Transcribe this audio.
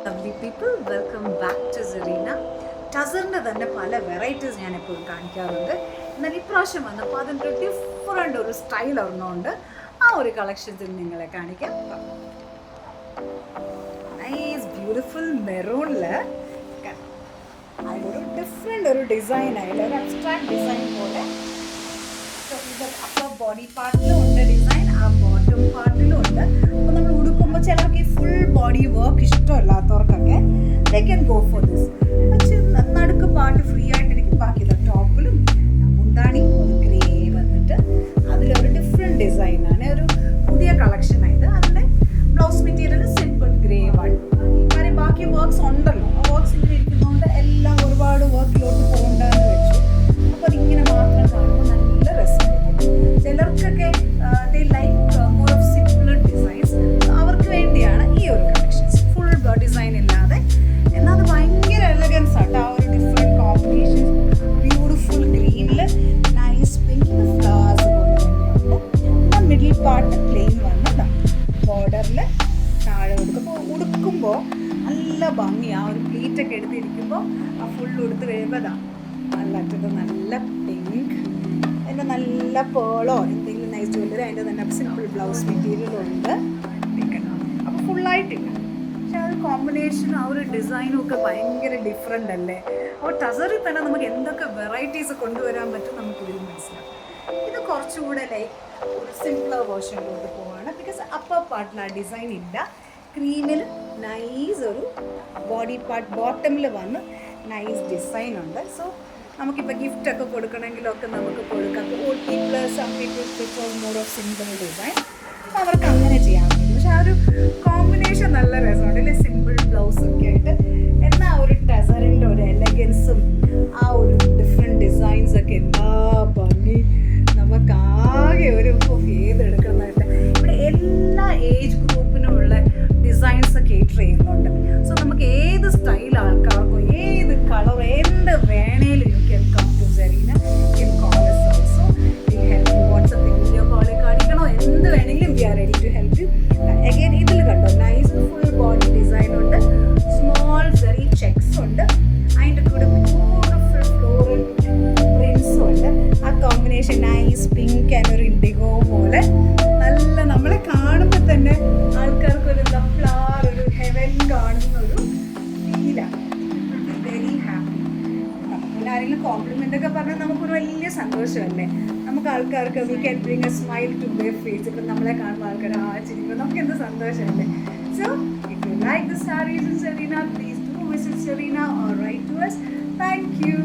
Lovely people, welcome back to Serena. ടസറിൻ്റെ തന്നെ പല വെറൈറ്റീസ് ഞാൻ എപ്പോഴും കാണിക്കാറുണ്ട്. എന്നാൽ ഇപ്രാവശ്യം വന്നപ്പോൾ അതിൻ്റെ ഡിഫറെൻ്റ് ഒരു സ്റ്റൈൽ ഒരെണ്ണമുണ്ട്. ആ ഒരു കളക്ഷൻസിൽ നിങ്ങളെ കാണിക്കാം. നൈസ് ബ്യൂട്ടിഫുൾ മെറൂണിൽ അതിലൊരു ഡിഫറെൻ്റ് ഒരു ഡിസൈൻ ആയിട്ട് ഒരു അബ്സ്ട്രാക്ട് ഡിസൈൻ പോലെ. ഇത് അപ്പോൾ ബോഡി പാർട്ടിലും ഉണ്ട് ഡിസൈൻ, ആ ബോട്ടം പാർട്ടിലും ഉണ്ട്. അപ്പോൾ നമ്മൾ ഉടുക്കുമ്പോൾ ചിലർക്ക് ഈ ഫുൾ ബോഡി വർക്ക് ഇഷ്ടമല്ലാത്തവർക്കൊക്കെ they can go for this. പക്ഷേ നടുക്ക് പാർട്ട് ഫ്രീ ആയിട്ടിരിക്കും. ബാക്കി ടോപ്പിലും മുന്താണി ഒരു ഗ്രേ വന്നിട്ട് അതിലൊരു ഡിഫറെൻറ്റ് ഡിസൈനാണ്. ഒരു പുതിയ കളക്ഷനായത്. അതിൻ്റെ blouse material simple grey one. കാര്യം ബാക്കി വർക്ക്സ് ഉണ്ടല്ലോ, ആ വർക്ക്സ് ഇങ്ങനെ ഇരിക്കുന്നതുകൊണ്ട് എല്ലാം ഒരുപാട് വർക്കിലോട്ട് പോകണ്ടെന്ന് വെച്ചു. അപ്പോൾ അതിങ്ങനെ മാത്രം കാണുമ്പോൾ നല്ല രസമായിരിക്കും. ചിലർക്കൊക്കെ ദേ like more of simpler designs. അവർക്ക് വേണ്ടിയാണ് ഈ ഒരു കളക്ഷൻസ്. ഫുൾ ഡിസൈൻ ഇല്ലാതെ എന്നാൽ അത് ഭയങ്കര എലഗൻസ് ആട്ടോ. ആ ഒരു ഡിഫറെൻറ്റ് കോമ്പിനേഷൻ, ബ്യൂട്ടിഫുൾ ഗ്രീനിൽ നൈസ് പിങ്ക് ഫ്ലവേഴ്സ് പോലെ തന്നെയുണ്ട്. മിഡിൽ പാർട്ട് പ്ലെയിൻ വന്നതാണ്. ബോർഡറിൽ താഴെ കൊടുക്കും. അപ്പോൾ ഉടുക്കുമ്പോൾ നല്ല ഭംഗിയാണ്. ആ ഒരു പ്ലീറ്റൊക്കെ എടുത്തിരിക്കുമ്പോൾ ആ ഫുൾ ഉടുത്ത് കഴിയുമ്പോൾ അതാണ് നല്ലത്. നല്ല പിങ്ക്, അതിൻ്റെ നല്ല പേളോ എന്തെങ്കിലും നൈസ് ജ്വല്ലറി, അതിൻ്റെ തന്നെ സിമ്പിൾ ബ്ലൗസ് മെറ്റീരിയലും ഉണ്ട്. അപ്പോൾ ഫുള്ളായിട്ടില്ല, പക്ഷെ ആ ഒരു കോമ്പിനേഷനും ആ ഒരു ഡിസൈനും ഒക്കെ ഭയങ്കര ഡിഫറെൻ്റ് അല്ലേ. അപ്പോൾ ടസറിൽ തന്നെ നമുക്ക് എന്തൊക്കെ വെറൈറ്റീസ് കൊണ്ടുവരാൻ പറ്റും നമുക്കിതിൽ മനസ്സിലാവും. ഇത് കുറച്ചുകൂടെ ലൈക്ക് ഒരു സിംപിളർ വേർഷനിലോട്ട് പോവാണ്. ബിക്കോസ് അപ്പർ പാർട്ടിൽ ആ ഡിസൈൻ ഇല്ല. ക്രീമിൽ നൈസ് ഒരു ബോഡി പാർട്ട് ബോട്ടമിൽ വന്ന് നൈസ് ഡിസൈൻ ഉണ്ട്. സോ നമുക്കിപ്പോൾ ഗിഫ്റ്റൊക്കെ കൊടുക്കണമെങ്കിലൊക്കെ നമുക്ക് കൊടുക്കാം. Old people, some people prefer more of simple design. അവർക്ക് അങ്ങനെ ചെയ്യാൻ പറ്റും. പക്ഷെ ആ ഒരു കോമ്പിനേഷൻ നല്ല രസമുണ്ട് അല്ലേ, സിമ്പിൾ ബ്ലൗസൊക്കെ ആയിട്ട്. എന്നാൽ ഒരു ടസറിൻ്റെ ഒരു എലഗൻസും ആ ഒരു ഡിഫറെൻറ്റ് ഡിസൈൻസൊക്കെ എന്താ ഭംഗി. നമുക്കാകെ ഒരു ഏതെടുക്കുന്നതായിട്ട് ഇവിടെ എല്ലാ ഏജ് ഗ്രൂപ്പിനുമുള്ള ഡിസൈൻസ് കേറ്റർ ചെയ്യുന്നുണ്ട്. സോ നമുക്ക് ഏത് സ്റ്റൈൽ ആൾക്കാർക്കോ ഏത് കളർ എന്ത് വേണേലും you can come to Serena. You can call us also. We help you. വാട്സപ്പിൽ വീഡിയോ കോളിൽ കാണിക്കണോ എന്ത് വേണമെങ്കിലും we are ready to help you. Again ഇതിൽ കണ്ടോ നൈസ് ഫുൾ ബോഡി ഡിസൈൻ ഉണ്ട്. സ്മോൾ സെറി ചെക്സ് ഉണ്ട്. അതിൻ്റെ കൂടെ ബ്യൂട്ടിഫുൾ ഫ്ലോറൽ പ്രിൻസും ഉണ്ട്. ആ കോമ്പിനേഷൻ നൈസ് പിങ്ക് ആൻഡ് ഒരു ഇൻഡിഗോ പോലെ നല്ല നമ്മളെ കാണുമ്പോൾ തന്നെ ആൾക്കാർക്കൊരു ഫ്ലവർ ഒരു ഹെവൻ കാണുന്ന ഒരു ഫീലാണ്. Very happy. ആരെങ്കിലും കോംപ്ലിമെൻ്റ് ഒക്കെ പറഞ്ഞാൽ നമുക്കൊരു വലിയ സന്തോഷമല്ലേ. നമുക്ക് ആൾക്കാർക്ക് we can bring a smile to their face. ഇപ്പം നമ്മളെ കാണുമ്പോൾ ആൾക്കാർ ചിരിക്കുമ്പോൾ നമുക്ക് എന്ത് സന്തോഷമല്ലേ. So if you like the saris in Serena, please do visit Serena or write to us. Thank you.